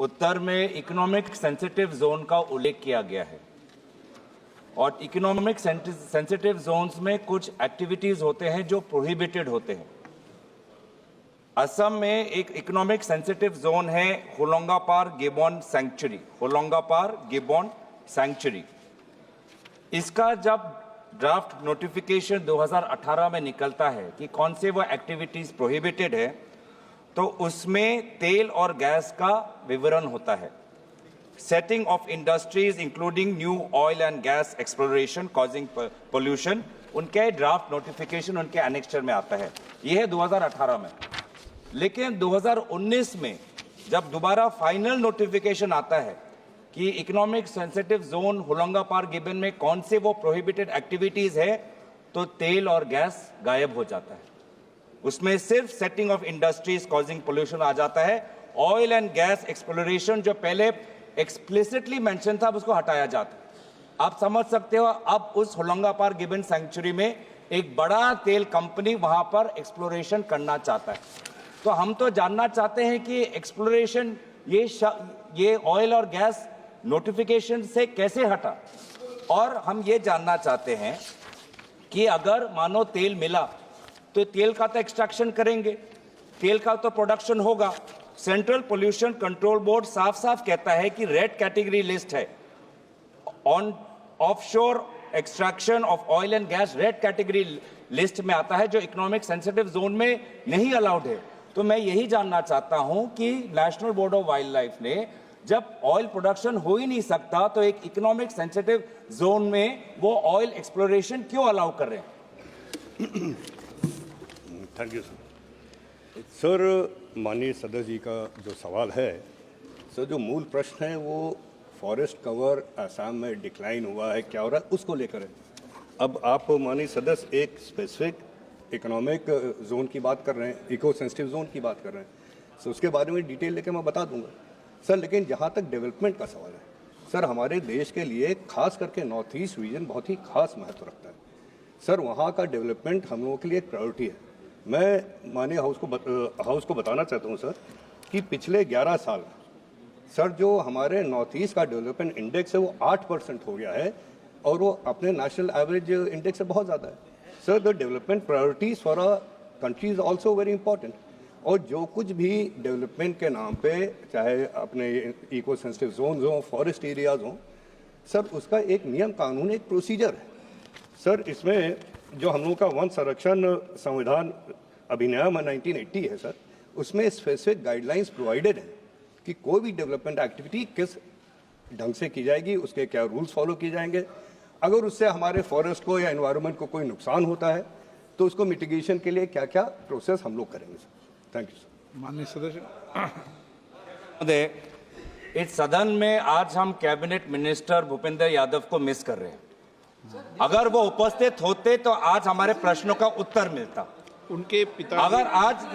उत्तर में economic sensitive zone का उल्लेख किया गया है और इकोनॉमिक सेंसिटिव जोन्स में कुछ एक्टिविटीज होते हैं जो प्रोहिबिटेड होते हैं। असम में एक इकोनॉमिक सेंसिटिव जोन है होलोंगापार गिबॉन सैंक्चुरी, होलोंगापार गिबॉन सैंक्चुरी। इसका जब ड्राफ्ट नोटिफिकेशन 2018 में निकलता है कि कौन से वो एक्टिविटीज प्रोहिबिटेड है, तो उसमें तेल और गैस का विवरण होता है। Setting of industries including new oil and gas exploration causing pollution, उनके ड्राफ्ट नोटिफिकेशन उनके एनेक्स्चर में आता है। ये है 2018 में। लेकिन 2019 में जब दोबारा फाइनल नोटिफिकेशन आता है कि इकोनॉमिक सेंसिटिव जोन होलोंगापार गिबन में कौन से वो प्रोहिबिटेड एक्टिविटीज है, तो तेल और गैस गायब हो जाता है। उसमें सिर्फ setting of industries causing pollution आ जाता है। ऑयल एंड गैस एक्सप्लोरेशन जो पहले एक्सप्लिसिटली मेंशन था, उसको हटाया जाता है। आप समझ सकते हो, अब उस होलोंगापार गिबन सैंक्चुरी में एक बड़ा तेल कंपनी वहां पर एक्सप्लोरेशन करना चाहता है। तो हम तो जानना चाहते हैं कि एक्सप्लोरेशन ये ऑयल और गैस नोटिफिकेशन से कैसे हटा, और हम ये जानना चाहते हैं कि अगर मानो तेल मिला तो तेल का तो एक्सट्रैक्शन करेंगे, तेल का तो प्रोडक्शन होगा। सेंट्रल पोल्यूशन कंट्रोल बोर्ड साफ साफ कहता है कि रेड कैटेगरी लिस्ट है on offshore extraction of oil and gas, red category list में आता है, जो इकोनॉमिक सेंसिटिव जोन में नहीं अलाउड है। तो मैं यही जानना चाहता हूं कि national board of wild life ने जब ऑयल प्रोडक्शन हो ही नहीं सकता, तो एक इकोनॉमिक सेंसिटिव जोन में वो ऑयल एक्सप्लोरेशन क्यों अलाउ कर रहे हैं? Thank you sir. माननीय सदस्य जी का जो सवाल है सर, जो मूल प्रश्न है वो फॉरेस्ट कवर आसाम में डिक्लाइन हुआ है, क्या हो रहा है, उसको लेकर है। अब आप माननीय सदस्य एक स्पेसिफिक इकोनॉमिक जोन की बात कर रहे हैं, इको सेंसिटिव जोन की बात कर रहे हैं, सो उसके बारे में डिटेल लेके मैं बता दूंगा सर। लेकिन जहाँ तक डेवलपमेंट का सवाल है सर, हमारे देश के लिए खास करके नॉर्थ ईस्ट रीजन बहुत ही खास महत्व रखता है सर। वहाँ का डेवलपमेंट हम लोगों के लिए एक प्रायोरिटी है। मैं माननीय हाउस को बताना चाहता हूँ सर कि पिछले 11 साल सर जो हमारे नॉर्थ ईस्ट का डेवलपमेंट इंडेक्स है वो 8% हो गया है, और वो अपने नेशनल एवरेज इंडेक्स से बहुत ज़्यादा है sir. The development priorities for a country is also very important. और जो कुछ भी डेवलपमेंट के नाम पे, चाहे अपने इको सेंसिटिव जोन हो, फॉरेस्ट एरियाज हों सर, उसका एक नियम कानून, एक प्रोसीजर है सर। इसमें जो हम लोगों का वन संरक्षण संविधान अधिनियम 1980 है सर, उसमें स्पेसिफिक गाइडलाइंस प्रोवाइडेड है कि कोई भी डेवलपमेंट एक्टिविटी किस ढंग से की जाएगी, उसके क्या रूल्स फॉलो किए जाएंगे। अगर उससे हमारे फॉरेस्ट को या एनवायरनमेंट को कोई नुकसान होता है तो उसको मिटिगेशन के लिए क्या क्या प्रोसेस हम लोग करेंगे सर। Thank you sir. माननीय सदस्य इस सदन में आज हम कैबिनेट मिनिस्टर भूपेंद्र यादव को मिस कर रहे हैं। अगर वो उपस्थित होते तो आज हमारे प्रश्नों का उत्तर मिलता। उनके पिता, अगर आज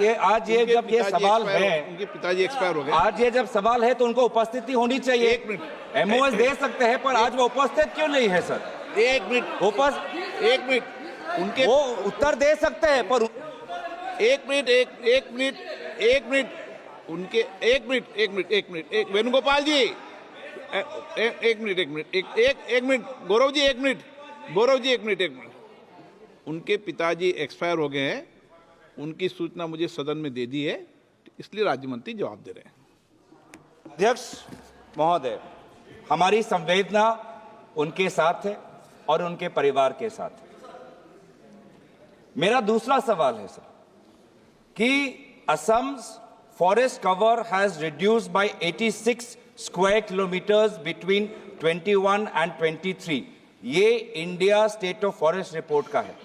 ये जब ये सवाल है, उनके पिताजी एक्सपायर हो गए, आज ये जब सवाल है तो उनको उपस्थिति होनी चाहिए। एक मिनट, एमओएस दे सकते हैं, पर आज वो उपस्थित क्यों नहीं है सर? एक मिनट, उनके वो उत्तर दे सकते हैं, पर एक मिनट, वेणुगोपाल जी, एक मिनट, गौरव जी, एक मिनट। उनके पिताजी एक्सपायर हो गए हैं, उनकी सूचना मुझे सदन में दे दी है, इसलिए राज्य मंत्री जवाब दे रहे हैं। अध्यक्ष महोदय, हमारी संवेदना उनके साथ है और उनके परिवार के साथ है। मेरा दूसरा सवाल है सर कि Assam's forest cover has reduced by 86 square kilometres between 21 and 23। ये India state of forest report का है।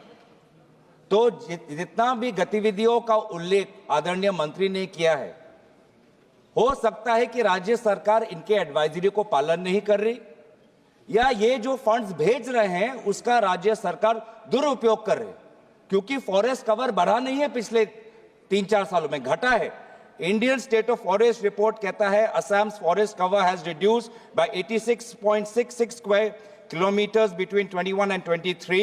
तो जितना भी गतिविधियों का उल्लेख आदरणीय मंत्री ने किया है, हो सकता है कि राज्य सरकार इनके एडवाइजरी को पालन नहीं कर रही, या ये जो फंड्स भेज रहे हैं उसका राज्य सरकार दुरुपयोग कर रही है, क्योंकि फॉरेस्ट कवर बढ़ा नहीं है, पिछले 3-4 सालों में घटा है। Indian state of forest report कहता है Assam's forest cover has reduced by 86.66 square kilometers between 21 and 23.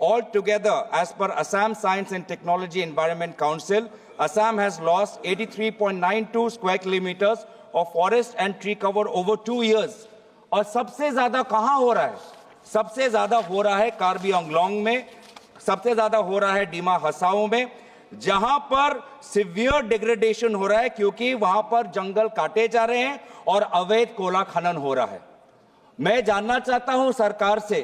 Altogether, as per Assam Science and Technology Environment Council, Assam has lost 83.92 square kilometers of forest and tree cover over 2 years. और सबसे ज्यादा कहां हो रहा है? सबसे ज्यादा हो रहा है कार्बी आंगलोंग में, सबसे ज्यादा हो रहा है डिमा हसाओ में, जहां पर सिवियर डिग्रेडेशन हो रहा है क्योंकि वहां पर जंगल काटे जा रहे हैं और अवैध कोयला खनन हो रहा है। मैं जानना चाहता हूं सरकार से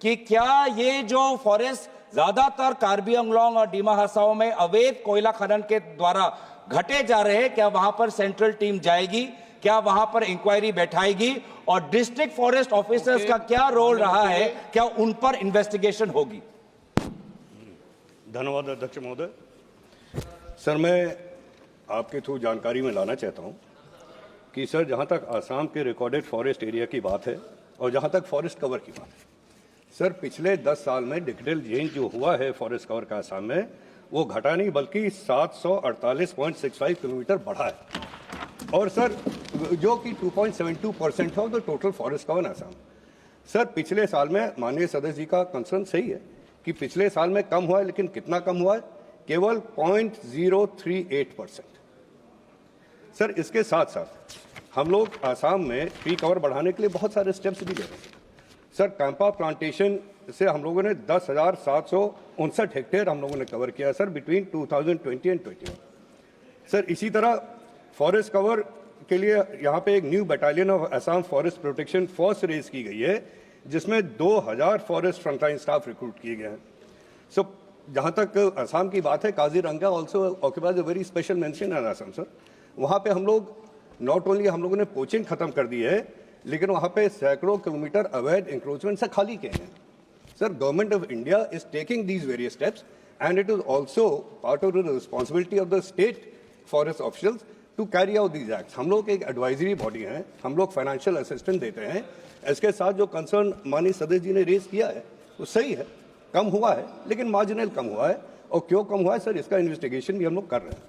कि क्या ये जो फॉरेस्ट ज्यादातर कार्बी आंगलोंग और डिमा हसाओ में अवैध कोयला खनन के द्वारा घटे जा रहे हैं, क्या वहां पर सेंट्रल टीम जाएगी? क्या वहां पर इंक्वायरी बैठाएगी? और डिस्ट्रिक्ट फॉरेस्ट ऑफिसर्स का क्या रोल रहा है? क्या उन पर इन्वेस्टिगेशन होगी? धन्यवाद अध्यक्ष महोदय। सर, मैं आपके थ्रू जानकारी में लाना चाहता हूं कि सर, जहां तक आसाम के रिकॉर्डेड फॉरेस्ट एरिया की बात है और जहां तक फॉरेस्ट कवर की बात है, सर पिछले 10 साल में डिजिटल चेंज जो हुआ है फॉरेस्ट कवर का आसाम में, वो घटा नहीं बल्कि 748.65 किलोमीटर बढ़ा है। और सर जो कि 2.72% है the total forest cover Assam. Sir पिछले साल में माननीय सदस्य जी का कंसर्न सही है कि पिछले साल में कम हुआ है, लेकिन कितना कम हुआ है? केवल 0.038%। सर इसके साथ साथ हम लोग आसाम में ट्री कवर बढ़ाने के लिए बहुत सारे स्टेप्स भी ले रहे हैं। सर कैंपा प्लांटेशन से हम लोगों ने 10,759 हेक्टेयर हम लोगों ने कवर किया सर बिटवीन 2020 एंड 21। सर इसी तरह फॉरेस्ट कवर के लिए यहाँ पे एक new battalion of Assam forest protection force raise की गई है, जिसमें 2000 फॉरेस्ट फ्रंटलाइन स्टाफ रिक्रूट किए गए हैं। सो जहाँ तक असम की बात है, Kaziranga also occupies a very special mention in Assam sir. वहाँ पे हम लोग नॉट ओनली हम लोगों ने पोचिंग खत्म कर दी है, लेकिन वहाँ पे सैकड़ों किलोमीटर अवैध इंक्रोचमेंट से खाली किए हैं। Sir government of India is taking these various steps and it is also part of the responsibility of the state forest officials to carry out these acts. हम लोग एक एडवाइजरी बॉडी हैं, हम लोग फाइनेंशियल असिस्टेंस देते हैं। इसके साथ जो कंसर्न माननीय सदस्य जी ने रेज किया है वो सही है, कम हुआ है लेकिन मार्जिनल कम हुआ है। और क्यों कम हुआ है सर, इसका इन्वेस्टिगेशन भी हम लोग कर रहे हैं।